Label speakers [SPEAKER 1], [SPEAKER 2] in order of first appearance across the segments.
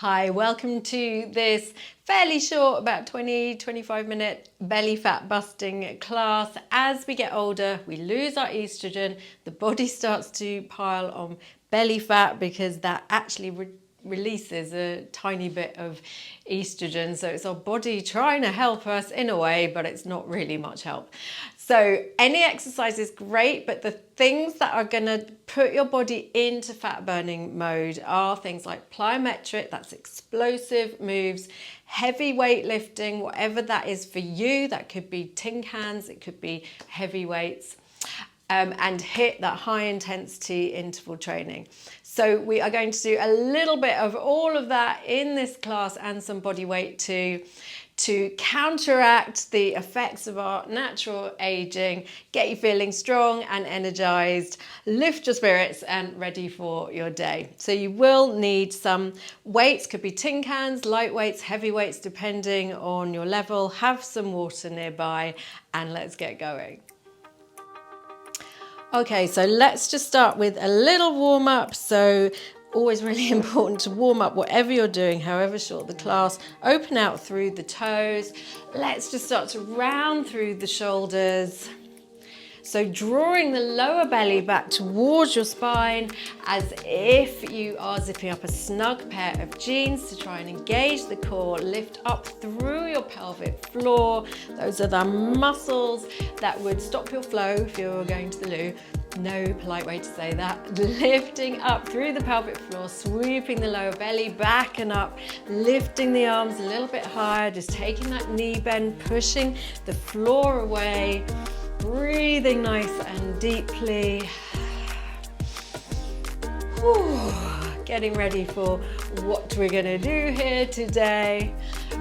[SPEAKER 1] Hi, welcome to this fairly short, about 20-25 minute belly fat busting class. As we get older, we lose our estrogen, the body starts to pile on belly fat because that actually releases a tiny bit of estrogen. So it's our body trying to help us in a way, but it's not really much help. So any exercise is great, but the things that are going to put your body into fat burning mode are things like plyometric, that's explosive moves, heavy weightlifting, whatever that is for you. That could be tin cans, it could be heavy weights, and HIIT, that high intensity interval training. So we are going to do a little bit of all of that in this class and some body weight too, to counteract the effects of our natural aging, get you feeling strong and energized, lift your spirits and ready for your day. So you will need some weights, could be tin cans, light weights, heavy weights, depending on your level. Have some water nearby and let's get going. Okay, so let's just start with a little warm up. So always really important to warm up whatever you're doing, however short the class. Open out through the toes. Let's just start to round through the shoulders. So drawing the lower belly back towards your spine as if you are zipping up a snug pair of jeans to try and engage the core. Lift up through your pelvic floor. Those are the muscles that would stop your flow if you were going to the loo. No polite way to say that. Lifting up through the pelvic floor, sweeping the lower belly back and up, lifting the arms a little bit higher, just taking that knee bend, pushing the floor away. Breathing nice and deeply. Whew. Getting ready for what we're going to do here today.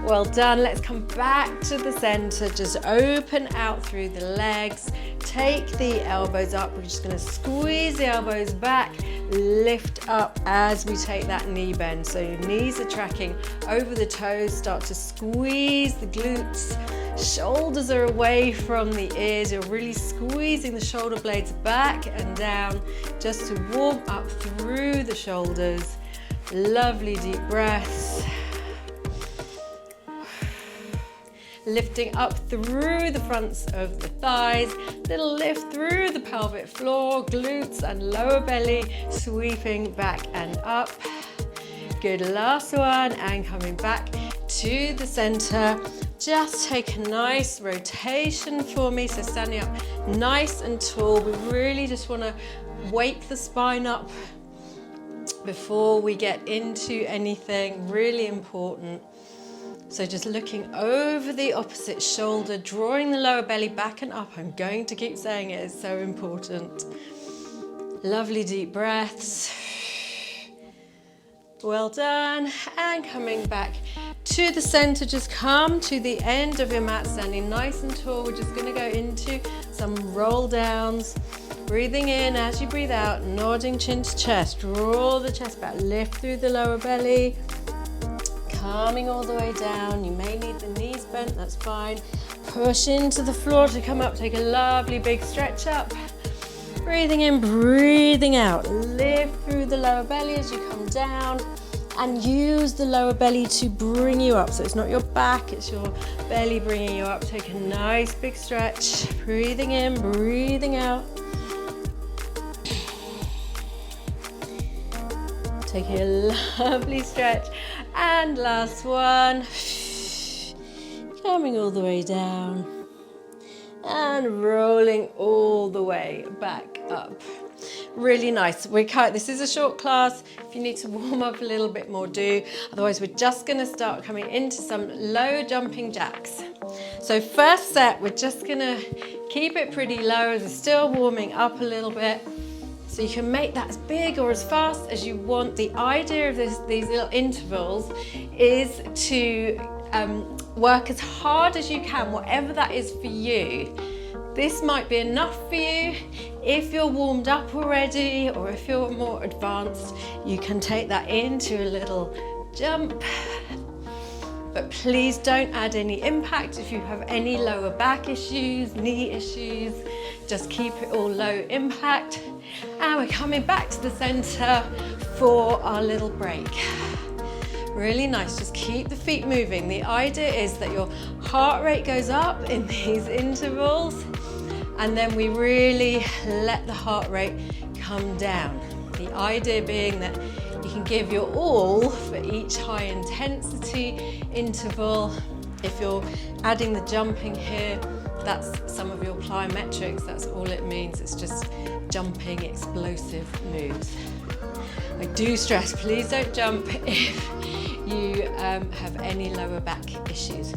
[SPEAKER 1] Well done. Let's come back to the center. Just open out through the legs. Take the elbows up. We're just going to squeeze the elbows back. Lift up as we take that knee bend. So your knees are tracking over the toes. Start to squeeze the glutes. Shoulders are away from the ears. You're really squeezing the shoulder blades back and down just to warm up through the shoulders. Lovely deep breaths. Lifting up through the fronts of the thighs. Little lift through the pelvic floor, glutes and lower belly, sweeping back and up. Good, last one, and coming back to the center. Just take a nice rotation for me. So standing up nice and tall. We really just want to wake the spine up before we get into anything. Really important. So just looking over the opposite shoulder, drawing the lower belly back and up. I'm going to keep saying it, it's so important. Lovely deep breaths. Well done. And coming back to the center, just come to the end of your mat, standing nice and tall. We're just going to go into some roll downs. Breathing in as you breathe out, nodding chin to chest. Draw the chest back, lift through the lower belly. Coming all the way down. You may need the knees bent, that's fine. Push into the floor to come up. Take a lovely big stretch up. Breathing in, breathing out. Lift through the lower belly as you come down and use the lower belly to bring you up. So it's not your back, it's your belly bringing you up. Take a nice big stretch. Breathing in, breathing out. Taking a lovely stretch. And last one. Coming all the way down. And rolling all the way back up. Really nice. This is a short class. If you need to warm up a little bit more, do. Otherwise, we're just going to start coming into some low jumping jacks. So first set, we're just going to keep it pretty low as we're still warming up a little bit. So you can make that as big or as fast as you want. The idea of these little intervals is to work as hard as you can, whatever that is for you. This might be enough for you. If you're warmed up already, or if you're more advanced, you can take that into a little jump. But please don't add any impact if you have any lower back issues, knee issues. Just keep it all low impact. And we're coming back to the center for our little break. Really nice, just keep the feet moving. The idea is that your heart rate goes up in these intervals, and then we really let the heart rate come down. The idea being that you can give your all for each high intensity interval. If you're adding the jumping here, that's some of your plyometrics, that's all it means. It's just jumping, explosive moves. I do stress, please don't jump if you have any lower back issues.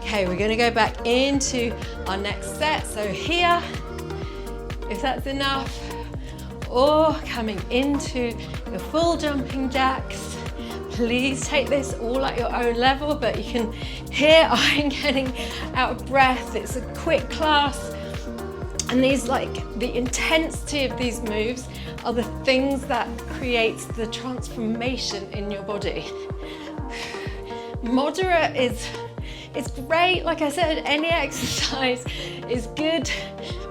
[SPEAKER 1] Okay, we're gonna go back into our next set. So here, if that's enough, or coming into your full jumping jacks. Please take this all at your own level, but you can hear I'm getting out of breath. It's a quick class, and these, like, the intensity of these moves are the things that create the transformation in your body. Moderate is great. Like I said, any exercise is good,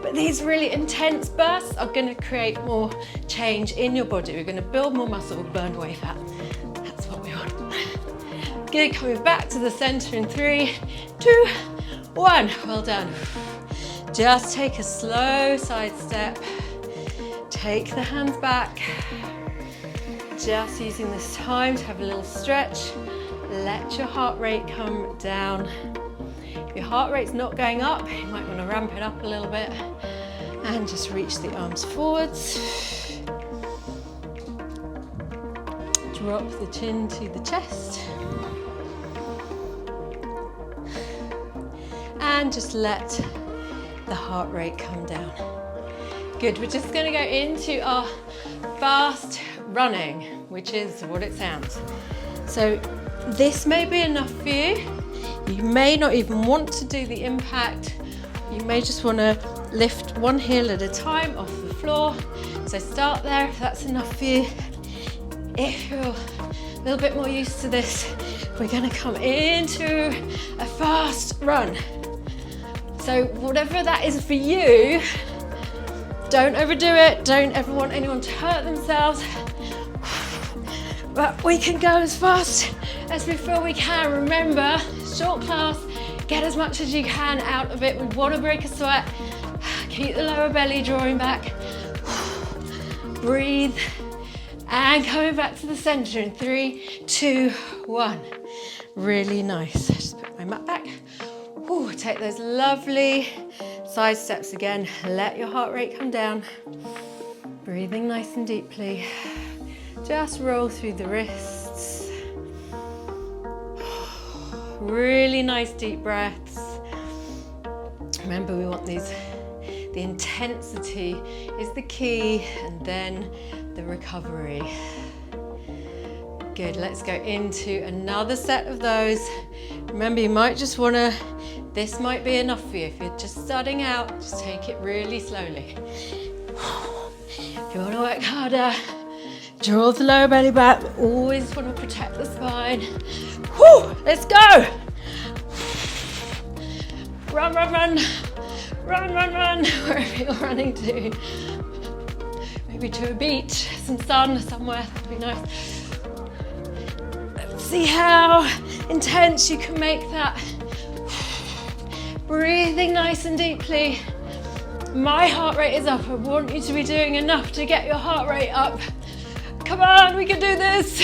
[SPEAKER 1] but these really intense bursts are going to create more change in your body. We're going to build more muscle, burn away fat. That's what we want. Good, coming back to the center in 3, 2, 1. Well done. Just take a slow side step. Take the hands back. Just using this time to have a little stretch. Let your heart rate come down. If your heart rate's not going up, you might want to ramp it up a little bit and just reach the arms forwards. Drop the chin to the chest. And just let the heart rate come down. Good, we're just going to go into our fast running, which is what it sounds. So this may be enough for you. You may not even want to do the impact. You may just want to lift one heel at a time off the floor. So start there if that's enough for you. If you're a little bit more used to this, we're going to come into a fast run. So whatever that is for you, don't overdo it. Don't ever want anyone to hurt themselves. But we can go as fast as we feel we can. Remember, short class, get as much as you can out of it. We want to break a sweat. Keep the lower belly drawing back. Breathe. And coming back to the center in 3, 2, 1. Really nice. Just put my mat back. Ooh, take those lovely side steps again. Let your heart rate come down. Breathing nice and deeply. Just roll through the wrists. Really nice deep breaths. Remember, we want these, the intensity is the key, and then the recovery. Good, let's go into another set of those. Remember, you might just want to, this might be enough for you. If you're just starting out, just take it really slowly. If you want to work harder, draw the lower belly back. Always want to protect the spine. Whew, let's go. Run, run, run. Run, run, run. Wherever you're running to. Maybe to a beach, some sun somewhere, that'd be nice. Let's see how intense you can make that. Breathing nice and deeply. My heart rate is up. I want you to be doing enough to get your heart rate up. Come on, we can do this.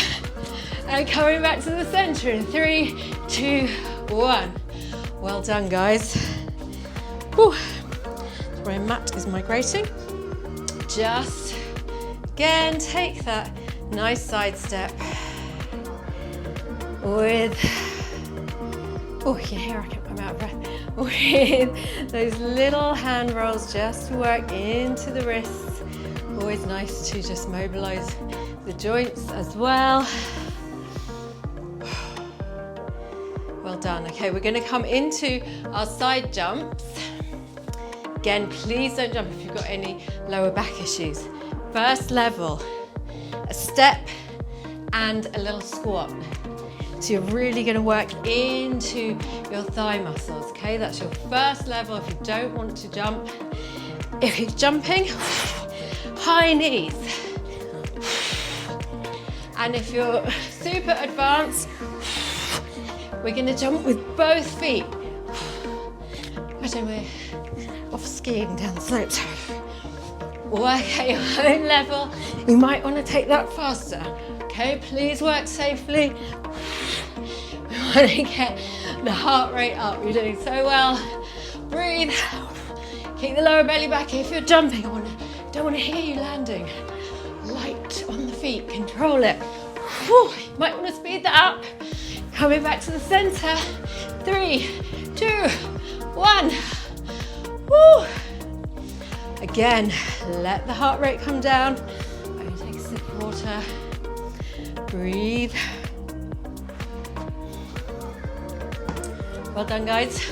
[SPEAKER 1] And coming back to the center in 3, 2, 1. Well done, guys. Whew. My mat is migrating. Just again, take that nice side step with, oh, you can hear I'm out of breath. With those little hand rolls, just work into the wrists. Always nice to just mobilize the joints as well. Well done. Okay, we're going to come into our side jumps. Again, please don't jump if you've got any lower back issues. First level, a step and a little squat. So you're really going to work into your thigh muscles, okay? That's your first level if you don't want to jump. If you're jumping, high knees. And if you're super advanced, we're gonna jump with both feet. Imagine we're off skiing down the slopes. Work at your own level. You might want to take that faster. Okay, please work safely. We want to get the heart rate up. You're doing so well. Breathe. Keep the lower belly back. If you're jumping, don't want to hear you landing. Light on the feet, control it. Whew. You might want to speed that up. Coming back to the center. 3, 2, 1. Woo. Again, let the heart rate come down. I'm going to take a sip of water. Breathe. Well done, guys.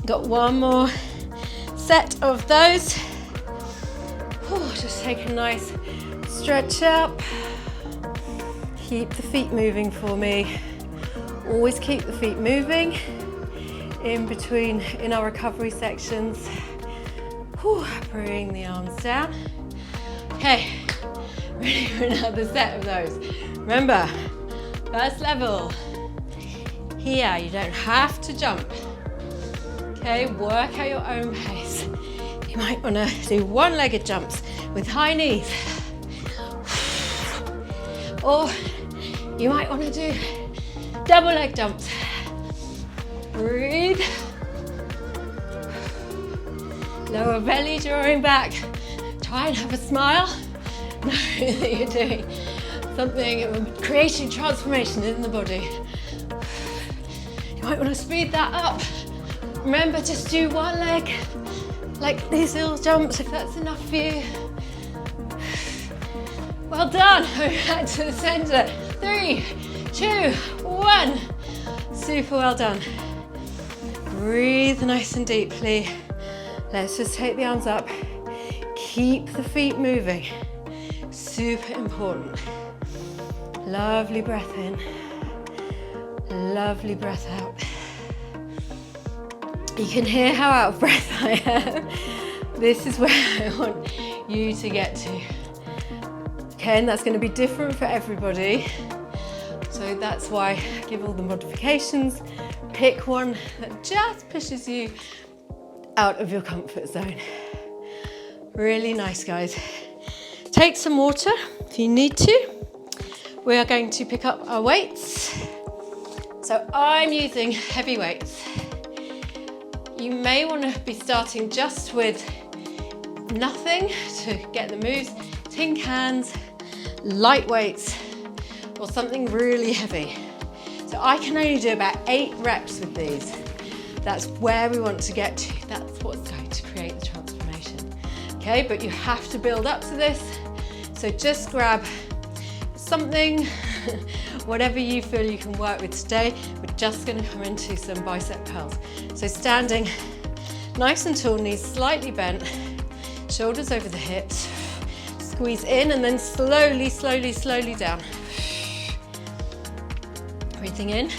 [SPEAKER 1] Got one more set of those. Just take a nice stretch up. Keep the feet moving for me. Always keep the feet moving in between in our recovery sections. Bring the arms down. Okay, ready for another set of those. Remember, first level. Here, you don't have to jump. Okay, work at your own pace. You might want to do one-legged jumps with high knees. Or you might want to do double leg jumps. Breathe. Lower belly drawing back. Try and have a smile. Know that you're doing something, creating transformation in the body. You might want to speed that up. Remember, just do one leg, like these little jumps, if that's enough for you. Well done. Back to the center. 3, 2, 1. Super well done. Breathe nice and deeply. Let's just take the arms up. Keep the feet moving. Super important. Lovely breath in. Lovely breath out. You can hear how out of breath I am. This is where I want you to get to. Okay, and that's going to be different for everybody. So that's why I give all the modifications. Pick one that just pushes you out of your comfort zone. Really nice, guys. Take some water if you need to. We are going to pick up our weights. So I'm using heavy weights. You may want to be starting just with nothing to get the moves. Tin cans, light weights, or something really heavy. So I can only do about 8 reps with these. That's where we want to get to. That's what's going to create the transformation. Okay, but you have to build up to this. So just grab something, whatever you feel you can work with today. We're just going to come into some bicep curls. So standing nice and tall, knees slightly bent, shoulders over the hips. Squeeze in and then slowly, slowly, slowly down. Breathing in.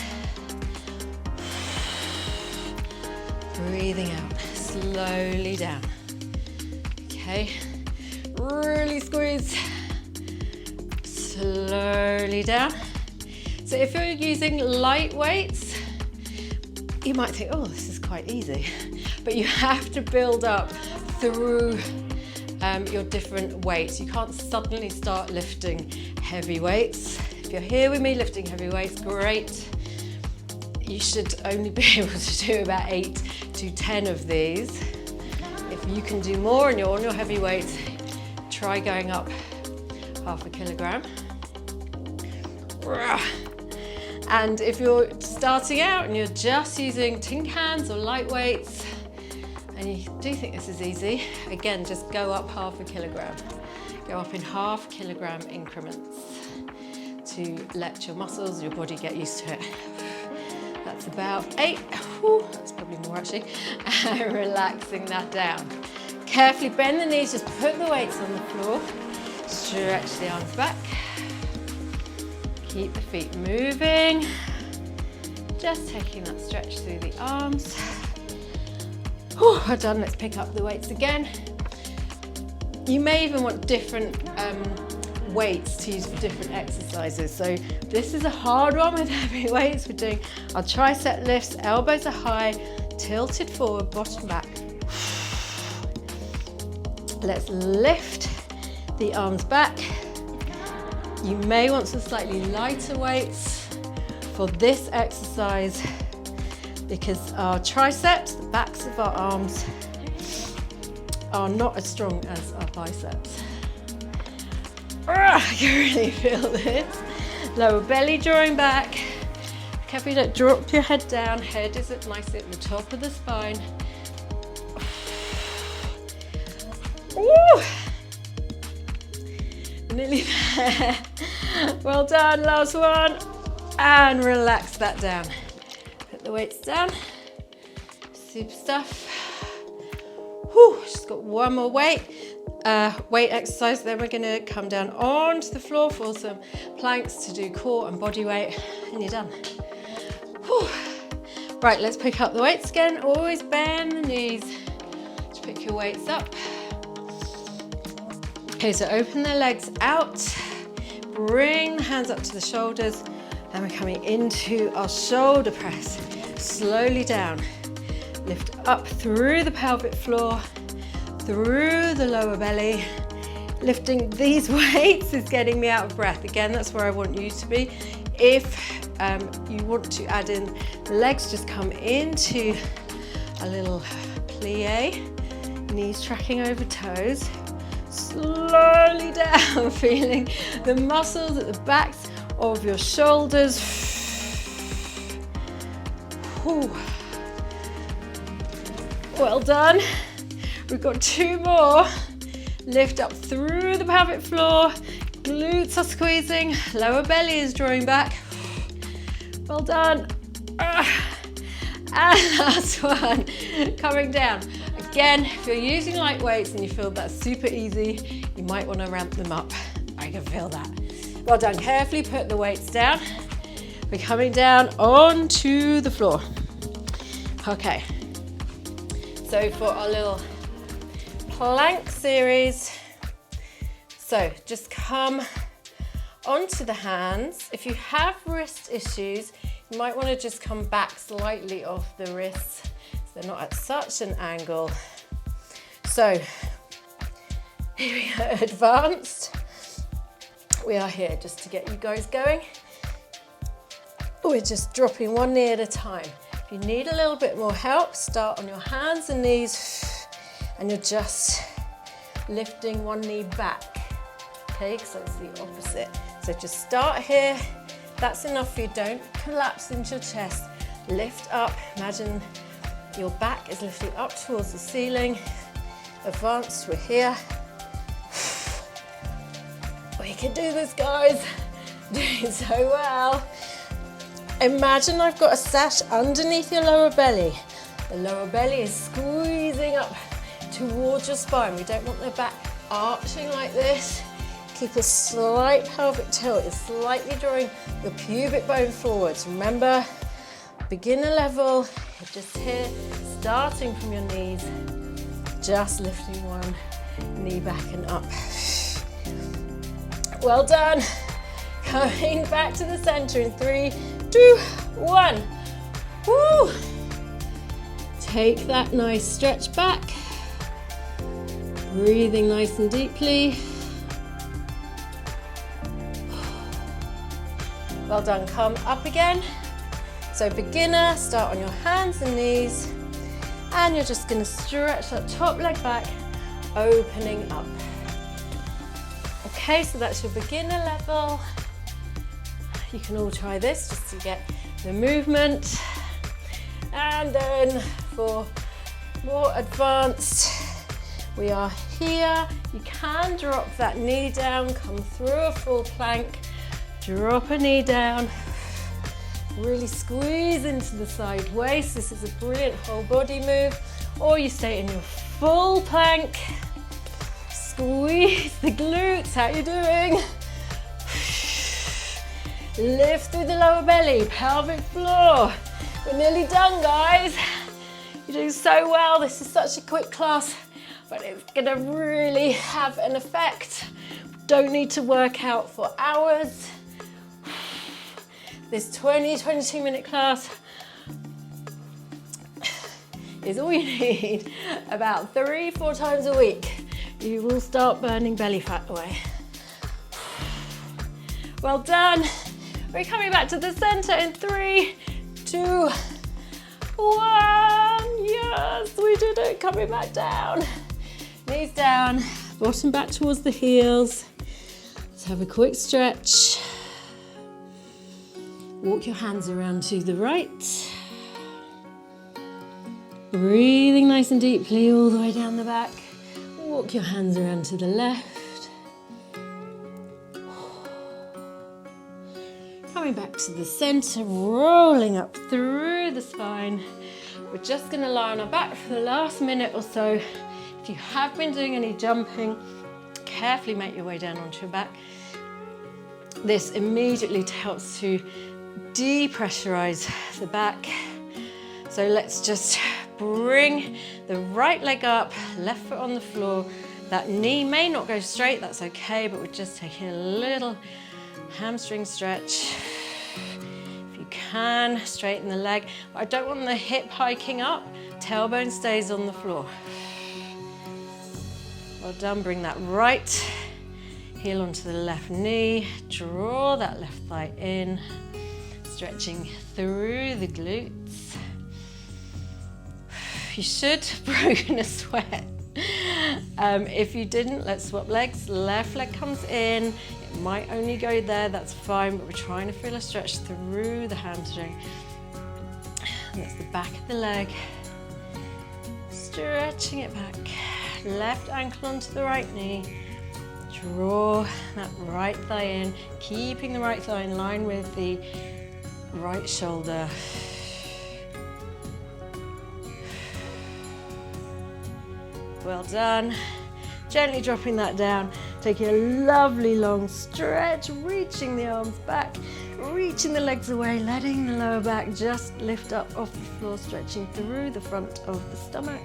[SPEAKER 1] Breathing out, slowly down. Okay, really squeeze. Slowly down. So if you're using light weights, you might think, oh, this is quite easy. But you have to build up through your different weights. You can't suddenly start lifting heavy weights. If you're here with me lifting heavy weights, great. You should only be able to do about 8 to 10 of these. If you can do more and you're on your heavy weights, try going up half a kilogram. And if you're starting out and you're just using tin cans or light weights, and you do think this is easy, again, just go up half a kilogram. Go up in half kilogram increments to let your muscles, your body get used to it. That's about 8, that's probably more actually, relaxing that down. Carefully bend the knees, just put the weights on the floor, stretch the arms back, keep the feet moving, just taking that stretch through the arms. Well done, let's pick up the weights again. You may even want different weights to use for different exercises. So this is a hard one with heavy weights. We're doing our tricep lifts, elbows are high, tilted forward, bottom back. Let's lift the arms back. You may want some slightly lighter weights for this exercise because our triceps, the backs of our arms, are not as strong as our biceps. I can really feel this. Lower belly drawing back. Careful you don't drop your head down. Head is nicely at the top of the spine. Ooh. Nearly there. Well done, last one. And relax that down. Put the weights down. Super stuff. Whew, just got one more weight exercise, then we're gonna come down onto the floor for some planks to do core and body weight, and you're done. Whew. Right, let's pick up the weights again. Always bend the knees to pick your weights up. Okay, so open the legs out, bring the hands up to the shoulders, and we're coming into our shoulder press. Slowly down, lift up through the pelvic floor, through the lower belly. Lifting these weights is getting me out of breath. Again, that's where I want you to be. If you want to add in the legs, just come into a little plie, knees tracking over toes. Slowly down, feeling the muscles at the backs of your shoulders. Whew. Well done. We've got two more. Lift up through the pelvic floor. Glutes are squeezing. Lower belly is drawing back. Well done. And last one. Coming down. Again, if you're using light weights and you feel that's super easy, you might want to ramp them up. I can feel that. Well done. Carefully put the weights down. We're coming down onto the floor. Okay. So for our little plank series, so just come onto the hands. If you have wrist issues, you might want to just come back slightly off the wrists so they're not at such an angle. So here we go, advanced. We are here just to get you guys going. We're just dropping one knee at a time. If you need a little bit more help, start on your hands and knees, and you're just lifting one knee back, okay, because that's the opposite. So just start here, that's enough for you, don't collapse into your chest. Lift up, imagine your back is lifting up towards the ceiling. Advanced, we're here. We can do this, guys. Doing so well. Imagine I've got a sash underneath your lower belly. The lower belly is squeezing up towards your spine. We don't want the back arching like this. Keep a slight pelvic tilt. You're slightly drawing your pubic bone forwards. Remember, beginner level, you're just here, starting from your knees, just lifting one knee back and up. Well done. Coming back to the center in 3, 2, 1. Woo! Take that nice stretch back. Breathing nice and deeply. Well done, come up again. So beginner, start on your hands and knees, and you're just gonna stretch that top leg back, opening up. Okay, so that's your beginner level. You can all try this just to get the movement. And then for more advanced, we are here. You can drop that knee down, come through a full plank, drop a knee down, really squeeze into the side waist. This is a brilliant whole body move. Or you stay in your full plank, squeeze the glutes. How you doing? Lift through the lower belly, pelvic floor. We're nearly done, guys. You're doing so well. This is such a quick class, but it's gonna really have an effect. Don't need to work out for hours. This 22 minute class is all you need. About 3-4 times a week, you will start burning belly fat away. Well done. We're coming back to the center in 3, 2, 1. Yes, we did it. Coming back down. Knees down, bottom back towards the heels. Let's have a quick stretch. Walk your hands around to the right. Breathing nice and deeply all the way down the back. Walk your hands around to the left. Coming back to the center, rolling up through the spine. We're just going to lie on our back for the last minute or so. If you have been doing any jumping, carefully make your way down onto your back. This immediately helps to depressurize the back. So let's just bring the right leg up, left foot on the floor. That knee may not go straight, that's okay, but we're just taking a little hamstring stretch. If you can, straighten the leg. I don't want the hip hiking up, tailbone stays on the floor. Well done, bring that right heel onto the left knee, draw that left thigh in, stretching through the glutes. You should have broken a sweat. If you didn't, let's swap legs. Left leg comes in, it might only go there, that's fine, but we're trying to feel a stretch through the hamstring. And that's the back of the leg, stretching it back. Left ankle onto the right knee. Draw that right thigh in, keeping the right thigh in line with the right shoulder. Well done. Gently dropping that down, taking a lovely long stretch, reaching the arms back, reaching the legs away, letting the lower back just lift up off the floor, stretching through the front of the stomach.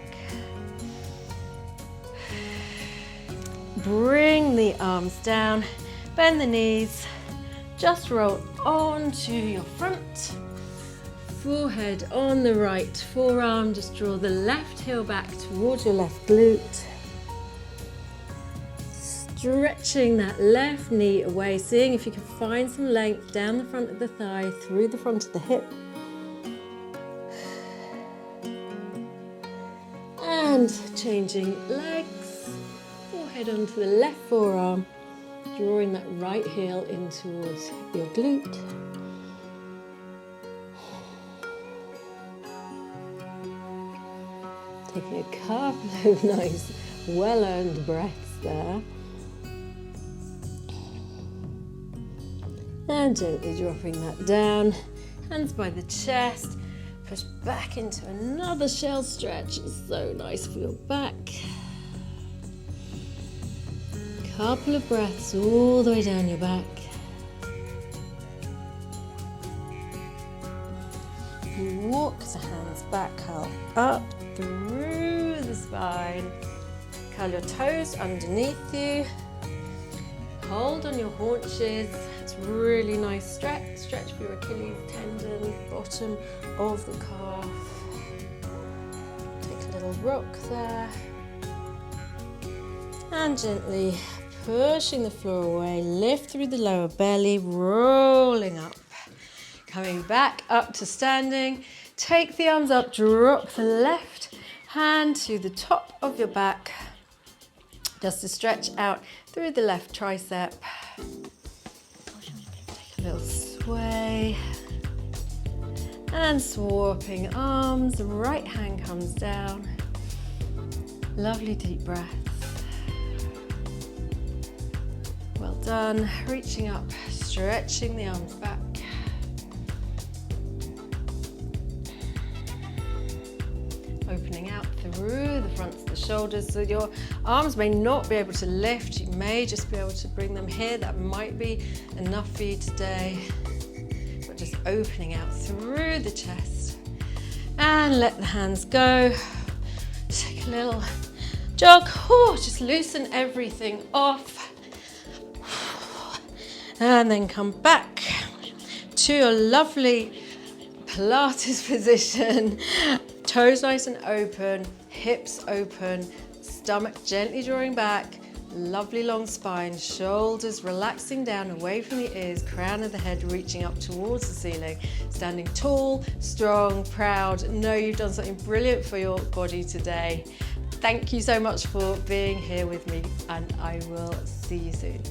[SPEAKER 1] Bring the arms down, bend the knees, just roll onto your front. Forehead on the right forearm, just draw the left heel back towards your left glute. Stretching that left knee away, seeing if you can find some length down the front of the thigh, through the front of the hip. And changing legs. Forehead onto the left forearm, drawing that right heel in towards your glute. Taking a couple of nice, well-earned breaths there. And gently dropping that down, hands by the chest, push back into another shell stretch. It's so nice for your back. Couple of breaths all the way down your back. Walk the hands back, curl up through the spine. Curl your toes underneath you. Hold on your haunches. It's really nice stretch. Stretch for your Achilles tendon, bottom of the calf. Take a little rock there. And gently pushing the floor away, lift through the lower belly, rolling up. Coming back up to standing. Take the arms up, drop the left hand to the top of your back. Just to stretch out through the left tricep. Take a little sway. And swapping arms, right hand comes down. Lovely deep breath. Well done. Reaching up, stretching the arms back. Opening out through the fronts of the shoulders, so your arms may not be able to lift. You may just be able to bring them here. That might be enough for you today. But just opening out through the chest. And let the hands go. Take a little jog. Just loosen everything off. And then come back to your lovely Pilates position. Toes nice and open, hips open, stomach gently drawing back, lovely long spine, shoulders relaxing down away from the ears, crown of the head reaching up towards the ceiling, standing tall, strong, proud. Know you've done something brilliant for your body today. Thank you so much for being here with me, and I will see you soon.